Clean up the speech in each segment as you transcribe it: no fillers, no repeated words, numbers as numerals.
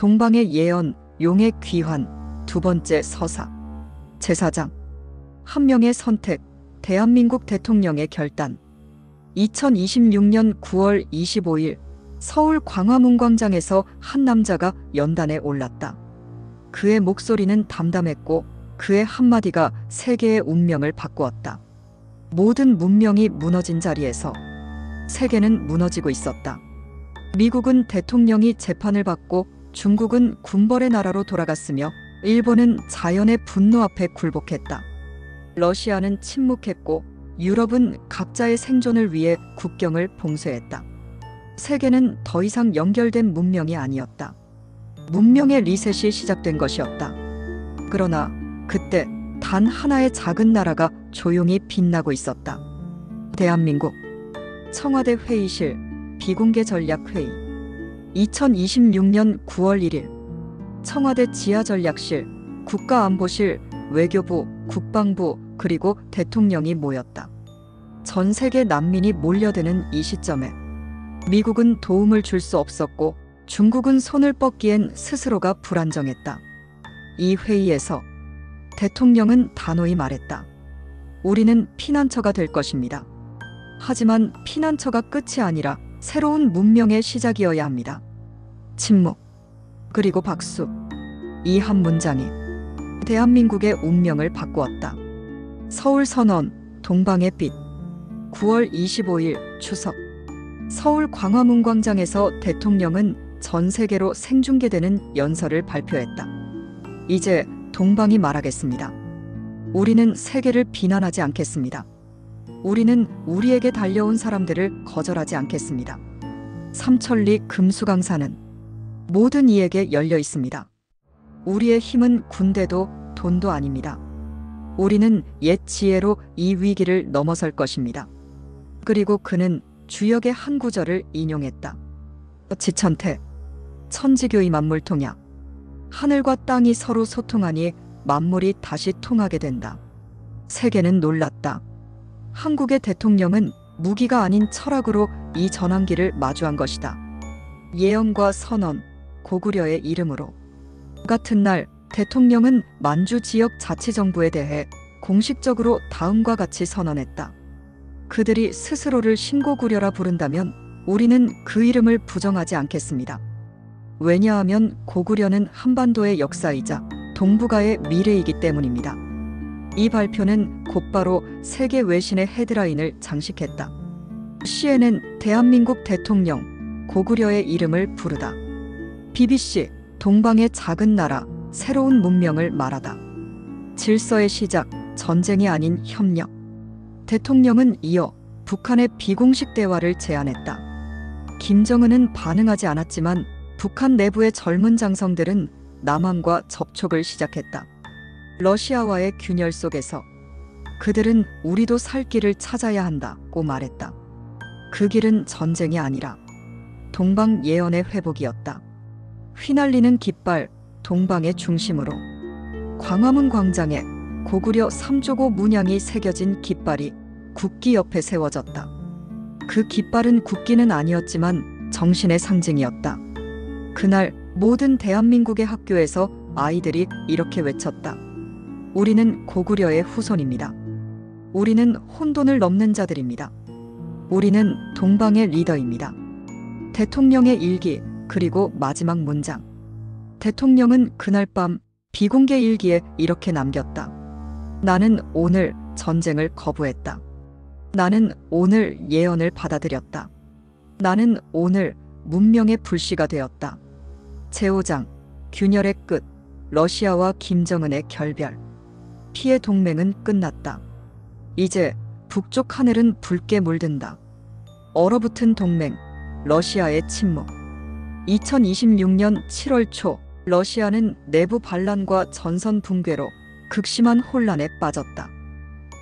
동방의 예언, 용의 귀환, 두 번째 서사. 제사장. 한 명의 선택, 대한민국 대통령의 결단. 2026년 9월 25일 서울 광화문광장에서 한 남자가 연단에 올랐다. 그의 목소리는 담담했고 그의 한마디가 세계의 운명을 바꾸었다. 모든 문명이 무너진 자리에서 세계는 무너지고 있었다. 미국은 대통령이 재판을 받고 중국은 군벌의 나라로 돌아갔으며 일본은 자연의 분노 앞에 굴복했다. 러시아는 침묵했고 유럽은 각자의 생존을 위해 국경을 봉쇄했다. 세계는 더 이상 연결된 문명이 아니었다. 문명의 리셋이 시작된 것이었다. 그러나 그때 단 하나의 작은 나라가 조용히 빛나고 있었다. 대한민국. 청와대 회의실, 비공개 전략회의. 2026년 9월 1일 청와대 지하전략실, 국가안보실, 외교부, 국방부, 그리고 대통령이 모였다. 전 세계 난민이 몰려드는 이 시점에 미국은 도움을 줄 수 없었고 중국은 손을 뻗기엔 스스로가 불안정했다. 이 회의에서 대통령은 단호히 말했다. 우리는 피난처가 될 것입니다. 하지만 피난처가 끝이 아니라 새로운 문명의 시작이어야 합니다. 침묵, 그리고 박수. 이 한 문장이 대한민국의 운명을 바꾸었다. 서울선언, 동방의 빛. 9월 25일 추석. 서울 광화문광장에서 대통령은 전 세계로 생중계되는 연설을 발표했다. 이제 동방이 말하겠습니다. 우리는 세계를 비난하지 않겠습니다. 우리는 우리에게 달려온 사람들을 거절하지 않겠습니다. 삼천리 금수강산은 모든 이에게 열려 있습니다. 우리의 힘은 군대도 돈도 아닙니다. 우리는 옛 지혜로 이 위기를 넘어설 것입니다. 그리고 그는 주역의 한 구절을 인용했다. 지천태, 천지교의 만물통약. 하늘과 땅이 서로 소통하니 만물이 다시 통하게 된다. 세계는 놀랐다. 한국의 대통령은 무기가 아닌 철학으로 이 전환기를 마주한 것이다. 예언과 선언, 고구려의 이름으로. 같은 날 대통령은 만주 지역 자치정부에 대해 공식적으로 다음과 같이 선언했다. 그들이 스스로를 신고구려라 부른다면 우리는 그 이름을 부정하지 않겠습니다. 왜냐하면 고구려는 한반도의 역사이자 동북아의 미래이기 때문입니다. 이 발표는 곧바로 세계 외신의 헤드라인을 장식했다. CNN 대한민국 대통령 고구려의 이름을 부르다. BBC 동방의 작은 나라 새로운 문명을 말하다. 질서의 시작 전쟁이 아닌 협력. 대통령은 이어 북한의 비공식 대화를 제안했다. 김정은은 반응하지 않았지만 북한 내부의 젊은 장성들은 남한과 접촉을 시작했다. 러시아와의 균열 속에서 그들은 우리도 살 길을 찾아야 한다고 말했다. 그 길은 전쟁이 아니라 동방 예언의 회복이었다. 휘날리는 깃발, 동방의 중심으로. 광화문 광장에 고구려 삼조고 문양이 새겨진 깃발이 국기 옆에 세워졌다. 그 깃발은 국기는 아니었지만 정신의 상징이었다. 그날 모든 대한민국의 학교에서 아이들이 이렇게 외쳤다. 우리는 고구려의 후손입니다. 우리는 혼돈을 넘는 자들입니다. 우리는 동방의 리더입니다. 대통령의 일기, 그리고 마지막 문장. 대통령은 그날 밤 비공개 일기에 이렇게 남겼다. 나는 오늘 전쟁을 거부했다. 나는 오늘 예언을 받아들였다. 나는 오늘 문명의 불씨가 되었다. 제5장, 균열의 끝, 러시아와 김정은의 결별. 피해 동맹은 끝났다. 이제 북쪽 하늘은 붉게 물든다. 얼어붙은 동맹, 러시아의 침묵. 2026년 7월 초, 러시아는 내부 반란과 전선 붕괴로 극심한 혼란에 빠졌다.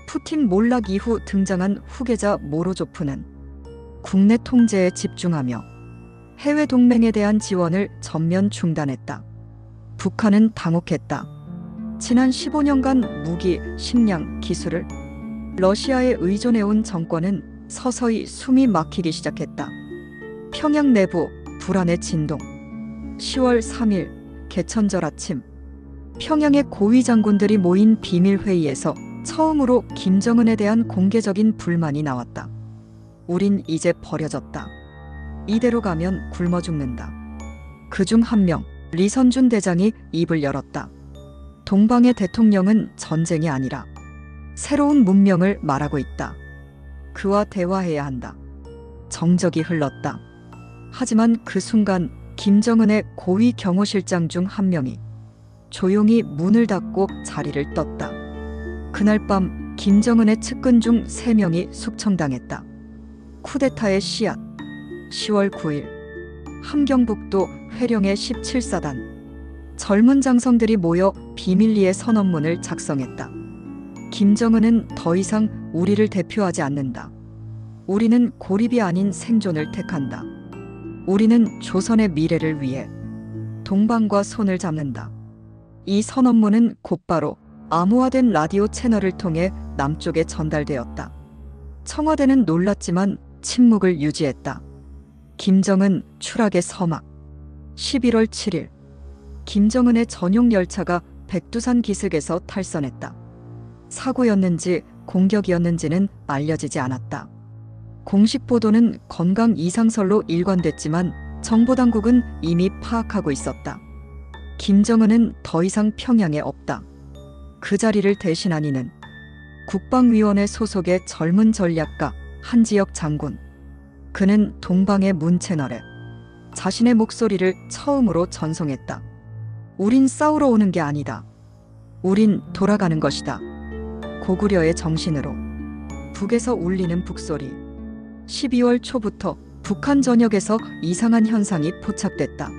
푸틴 몰락 이후 등장한 후계자 모로조프는 국내 통제에 집중하며 해외 동맹에 대한 지원을 전면 중단했다. 북한은 당혹했다. 지난 15년간 무기, 식량, 기술을 러시아에 의존해온 정권은 서서히 숨이 막히기 시작했다. 평양 내부 불안의 진동. 10월 3일 개천절 아침, 평양의 고위 장군들이 모인 비밀회의에서 처음으로 김정은에 대한 공개적인 불만이 나왔다. 우린 이제 버려졌다. 이대로 가면 굶어 죽는다. 그중 한 명, 리선준 대장이 입을 열었다. 동방의 대통령은 전쟁이 아니라 새로운 문명을 말하고 있다. 그와 대화해야 한다. 정적이 흘렀다. 하지만 그 순간 김정은의 고위 경호실장 중 한 명이 조용히 문을 닫고 자리를 떴다. 그날 밤 김정은의 측근 중 3명이 숙청당했다. 쿠데타의 씨앗. 10월 9일 함경북도 회령의 17사단. 젊은 장성들이 모여 비밀리에 선언문을 작성했다. 김정은은 더 이상 우리를 대표하지 않는다. 우리는 고립이 아닌 생존을 택한다. 우리는 조선의 미래를 위해 동방과 손을 잡는다. 이 선언문은 곧바로 암호화된 라디오 채널을 통해 남쪽에 전달되었다. 청와대는 놀랐지만 침묵을 유지했다. 김정은 추락의 서막. 11월 7일 김정은의 전용 열차가 백두산 기슭에서 탈선했다. 사고였는지 공격이었는지는 알려지지 않았다. 공식 보도는 건강 이상설로 일관됐지만 정보당국은 이미 파악하고 있었다. 김정은은 더 이상 평양에 없다. 그 자리를 대신한 이는 국방위원회 소속의 젊은 전략가 한지혁 장군. 그는 동방의 문 채널에 자신의 목소리를 처음으로 전송했다. 우린 싸우러 오는 게 아니다. 우린 돌아가는 것이다. 고구려의 정신으로. 북에서 울리는 북소리. 12월 초부터 북한 전역에서 이상한 현상이 포착됐다.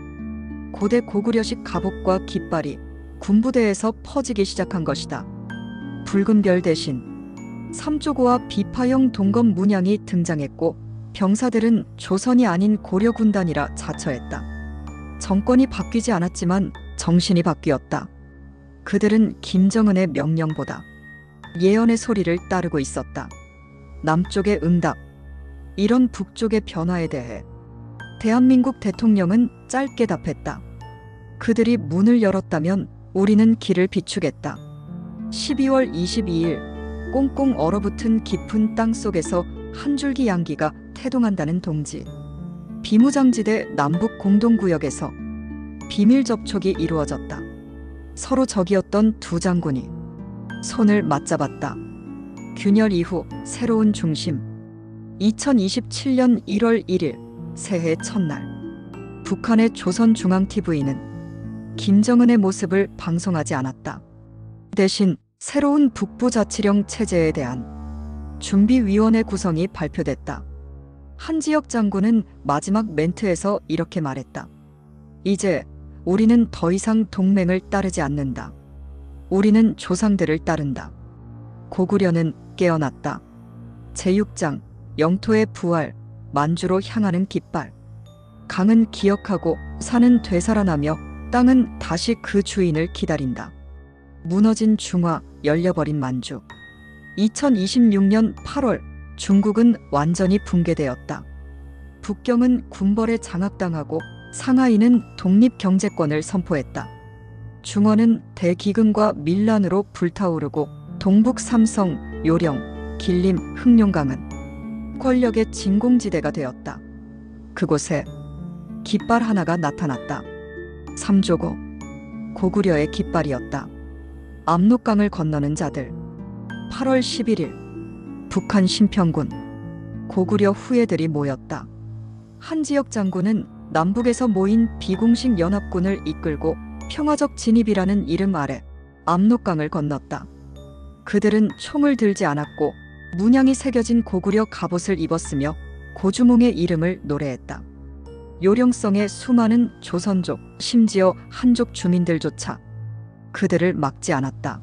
고대 고구려식 갑옷과 깃발이 군부대에서 퍼지기 시작한 것이다. 붉은 별 대신 삼조고와 비파형 동검 문양이 등장했고 병사들은 조선이 아닌 고려 군단이라 자처했다. 정권이 바뀌지 않았지만 정신이 바뀌었다. 그들은 김정은의 명령보다 예언의 소리를 따르고 있었다. 남쪽의 응답. 이런 북쪽의 변화에 대해 대한민국 대통령은 짧게 답했다. 그들이 문을 열었다면 우리는 길을 비추겠다. 12월 22일 꽁꽁 얼어붙은 깊은 땅 속에서 한 줄기 양기가 태동한다는 동지. 비무장지대 남북 공동구역에서 비밀 접촉이 이루어졌다. 서로 적이었던 두 장군이 손을 맞잡았다. 균열 이후 새로운 중심. 2027년 1월 1일 새해 첫날 북한의 조선중앙TV는 김정은의 모습을 방송하지 않았다. 대신 새로운 북부자치령 체제에 대한 준비위원회 구성이 발표됐다. 한지혁 장군은 마지막 멘트에서 이렇게 말했다. 이제 우리는 더 이상 동맹을 따르지 않는다. 우리는 조상들을 따른다. 고구려는 깨어났다. 제6장 영토의 부활, 만주로 향하는 깃발. 강은 기억하고 산은 되살아나며 땅은 다시 그 주인을 기다린다. 무너진 중화, 열려버린 만주. 2026년 8월 중국은 완전히 붕괴되었다. 북경은 군벌에 장악당하고 상하이는 독립경제권을 선포했다. 중원은 대기근과 밀란으로 불타오르고 동북 삼성, 요령, 길림, 흑룡강은 권력의 진공지대가 되었다. 그곳에 깃발 하나가 나타났다. 삼조고, 고구려의 깃발이었다. 압록강을 건너는 자들. 8월 11일 북한 신평군 고구려 후예들이 모였다. 한지혁 장군은 남북에서 모인 비공식 연합군을 이끌고 평화적 진입이라는 이름 아래 압록강을 건넜다. 그들은 총을 들지 않았고 문양이 새겨진 고구려 갑옷을 입었으며 고주몽의 이름을 노래했다. 요령성의 수많은 조선족, 심지어 한족 주민들조차 그들을 막지 않았다.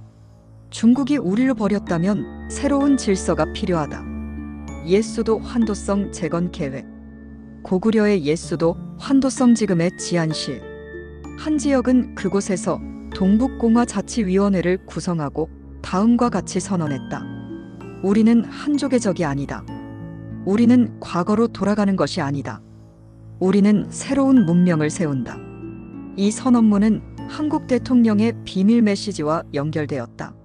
중국이 우리를 버렸다면 새로운 질서가 필요하다. 옛수도 환도성 재건 계획. 고구려의 옛수도 환도성 지금의 지안실. 한지혁은 그곳에서 동북공화자치위원회를 구성하고 다음과 같이 선언했다. 우리는 한족의 적이 아니다. 우리는 과거로 돌아가는 것이 아니다. 우리는 새로운 문명을 세운다. 이 선언문은 한국 대통령의 비밀 메시지와 연결되었다.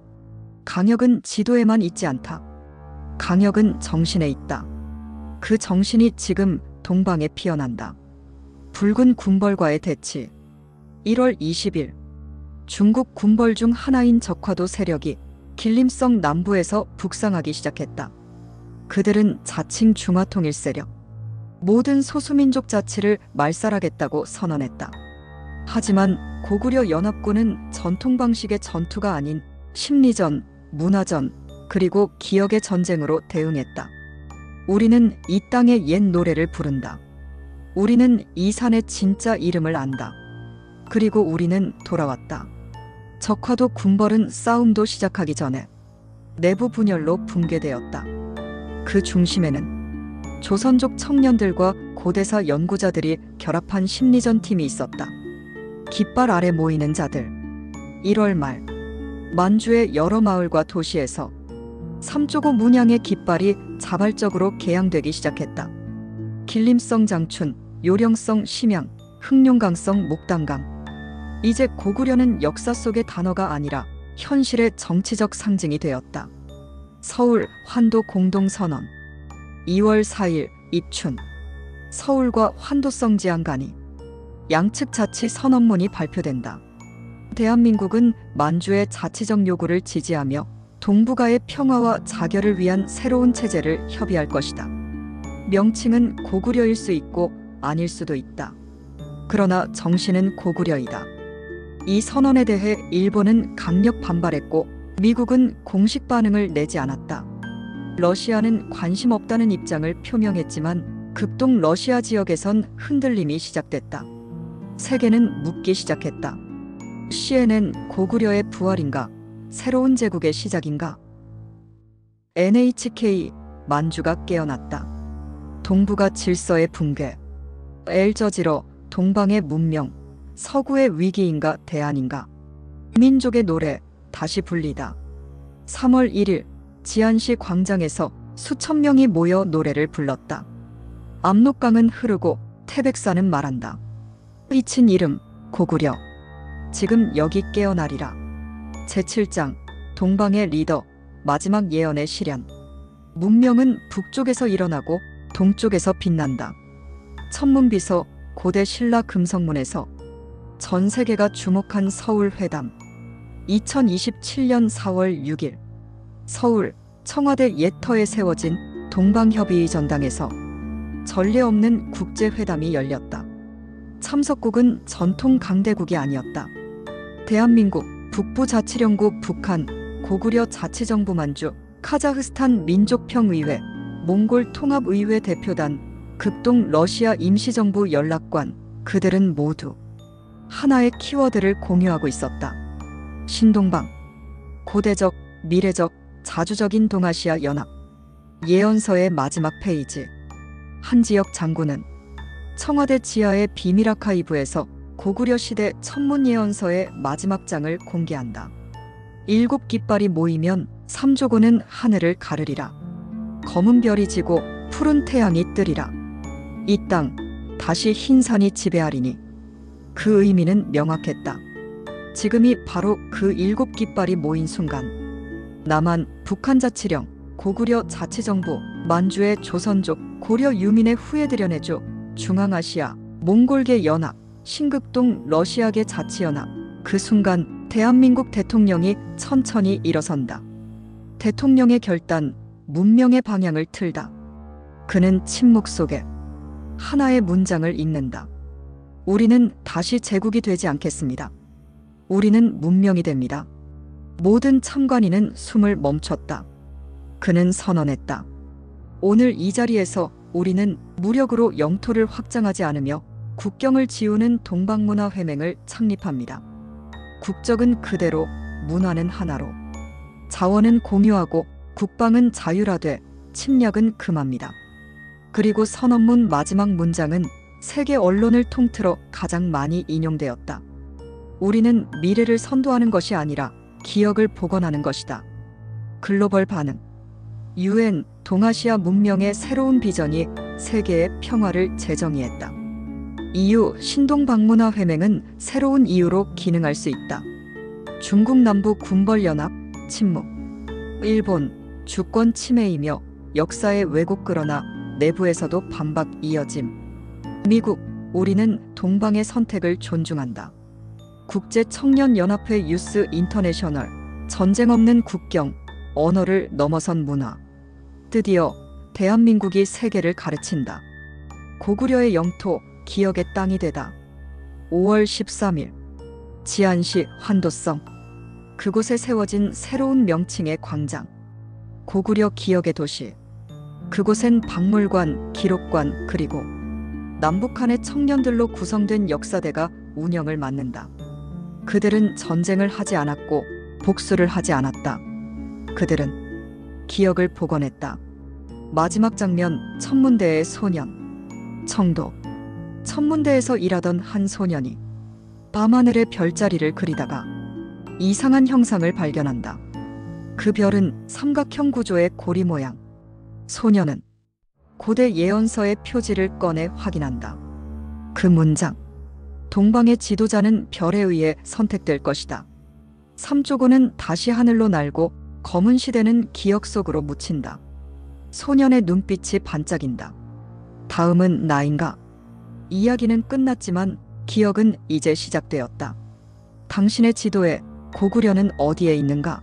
강역은 지도에만 있지 않다. 강역은 정신에 있다. 그 정신이 지금 동방에 피어난다. 붉은 군벌과의 대치. 1월 20일 중국 군벌 중 하나인 적화도 세력이 길림성 남부에서 북상하기 시작했다. 그들은 자칭 중화통일 세력, 모든 소수민족 자치를 말살하겠다고 선언했다. 하지만 고구려 연합군은 전통 방식의 전투가 아닌 심리전, 문화전, 그리고 기억의 전쟁으로 대응했다. 우리는 이 땅의 옛 노래를 부른다. 우리는 이 산의 진짜 이름을 안다. 그리고 우리는 돌아왔다. 적화도 군벌은 싸움도 시작하기 전에 내부 분열로 붕괴되었다. 그 중심에는 조선족 청년들과 고대사 연구자들이 결합한 심리전 팀이 있었다. 깃발 아래 모이는 자들. 1월 말 만주의 여러 마을과 도시에서 삼조고 문양의 깃발이 자발적으로 개양되기 시작했다. 길림성 장춘, 요령성 심양, 흑룡강성 목단강. 이제 고구려는 역사 속의 단어가 아니라 현실의 정치적 상징이 되었다. 서울 환도 공동선언. 2월 4일 입춘. 서울과 환도성 지향 간이 양측 자치 선언문이 발표된다. 대한민국은 만주의 자치적 요구를 지지하며 동북아의 평화와 자결을 위한 새로운 체제를 협의할 것이다. 명칭은 고구려일 수 있고 아닐 수도 있다. 그러나 정신은 고구려이다. 이 선언에 대해 일본은 강력 반발했고 미국은 공식 반응을 내지 않았다. 러시아는 관심 없다는 입장을 표명했지만 극동 러시아 지역에선 흔들림이 시작됐다. 세계는 묻기 시작했다. CNN 고구려의 부활인가? 새로운 제국의 시작인가? NHK 만주가 깨어났다. 동북아 질서의 붕괴. 엘저지러 동방의 문명. 서구의 위기인가 대안인가? 민족의 노래 다시 불리다. 3월 1일 지안시 광장에서 수천 명이 모여 노래를 불렀다. 압록강은 흐르고 태백산은 말한다. 잊힌 이름 고구려. 지금 여기 깨어나리라. 제7장 동방의 리더 마지막 예언의 실현. 문명은 북쪽에서 일어나고 동쪽에서 빛난다. 천문비서 고대 신라 금성문에서 전 세계가 주목한 서울 회담. 2027년 4월 6일 서울 청와대 옛터에 세워진 동방협의회 전당에서 전례 없는 국제회담이 열렸다. 참석국은 전통 강대국이 아니었다. 대한민국, 북부자치령국 북한, 고구려 자치정부 만주, 카자흐스탄 민족평의회, 몽골 통합의회 대표단, 극동 러시아 임시정부 연락관, 그들은 모두 하나의 키워드를 공유하고 있었다. 신동방. 고대적, 미래적, 자주적인 동아시아 연합. 예언서의 마지막 페이지. 한지혁 장군은 청와대 지하의 비밀 아카이브에서 고구려 시대 천문 예언서의 마지막 장을 공개한다. 7 깃발이 모이면 삼조고는 하늘을 가르리라. 검은 별이 지고 푸른 태양이 뜨리라. 이 땅 다시 흰산이 지배하리니. 그 의미는 명확했다. 지금이 바로 그 7 깃발이 모인 순간. 남한, 북한 자치령, 고구려 자치정부, 만주의 조선족, 고려 유민의 후예들연해조, 중앙아시아, 몽골계 연합, 신극동 러시아계 자치연합. 그 순간 대한민국 대통령이 천천히 일어선다. 대통령의 결단, 문명의 방향을 틀다. 그는 침묵 속에 하나의 문장을 읽는다. 우리는 다시 제국이 되지 않겠습니다. 우리는 문명이 됩니다. 모든 참관인은 숨을 멈췄다. 그는 선언했다. 오늘 이 자리에서 우리는 무력으로 영토를 확장하지 않으며 국경을 지우는 동방문화회맹을 창립합니다. 국적은 그대로, 문화는 하나로. 자원은 공유하고 국방은 자율화돼 침략은 금합니다. 그리고 선언문 마지막 문장은 세계 언론을 통틀어 가장 많이 인용되었다. 우리는 미래를 선도하는 것이 아니라 기억을 복원하는 것이다. 글로벌 반응. UN 동아시아 문명의 새로운 비전이 세계의 평화를 재정의했다. 이유 신동방문화 회맹은 새로운 이유로 기능할 수 있다. 중국 남부 군벌연합 침묵. 일본 주권 침해이며 역사의 왜곡 그러나 내부에서도 반박 이어짐. 미국 우리는 동방의 선택을 존중한다. 국제청년연합회 유스 인터내셔널 전쟁 없는 국경 언어를 넘어선 문화. 드디어 대한민국이 세계를 가르친다. 고구려의 영토 기억의 땅이 되다. 5월 13일 지안시 환도성. 그곳에 세워진 새로운 명칭의 광장. 고구려 기억의 도시. 그곳엔 박물관, 기록관 그리고 남북한의 청년들로 구성된 역사대가 운영을 맡는다. 그들은 전쟁을 하지 않았고 복수를 하지 않았다. 그들은 기억을 복원했다. 마지막 장면 천문대의 소년. 청도. 천문대에서 일하던 한 소년이 밤하늘의 별자리를 그리다가 이상한 형상을 발견한다. 그 별은 삼각형 구조의 고리 모양. 소년은 고대 예언서의 표지를 꺼내 확인한다. 그 문장. 동방의 지도자는 별에 의해 선택될 것이다. 삼조고는 다시 하늘로 날고 검은 시대는 기억 속으로 묻힌다. 소년의 눈빛이 반짝인다. 다음은 나인가? 이야기는 끝났지만 기억은 이제 시작되었다. 당신의 지도에 고구려는 어디에 있는가?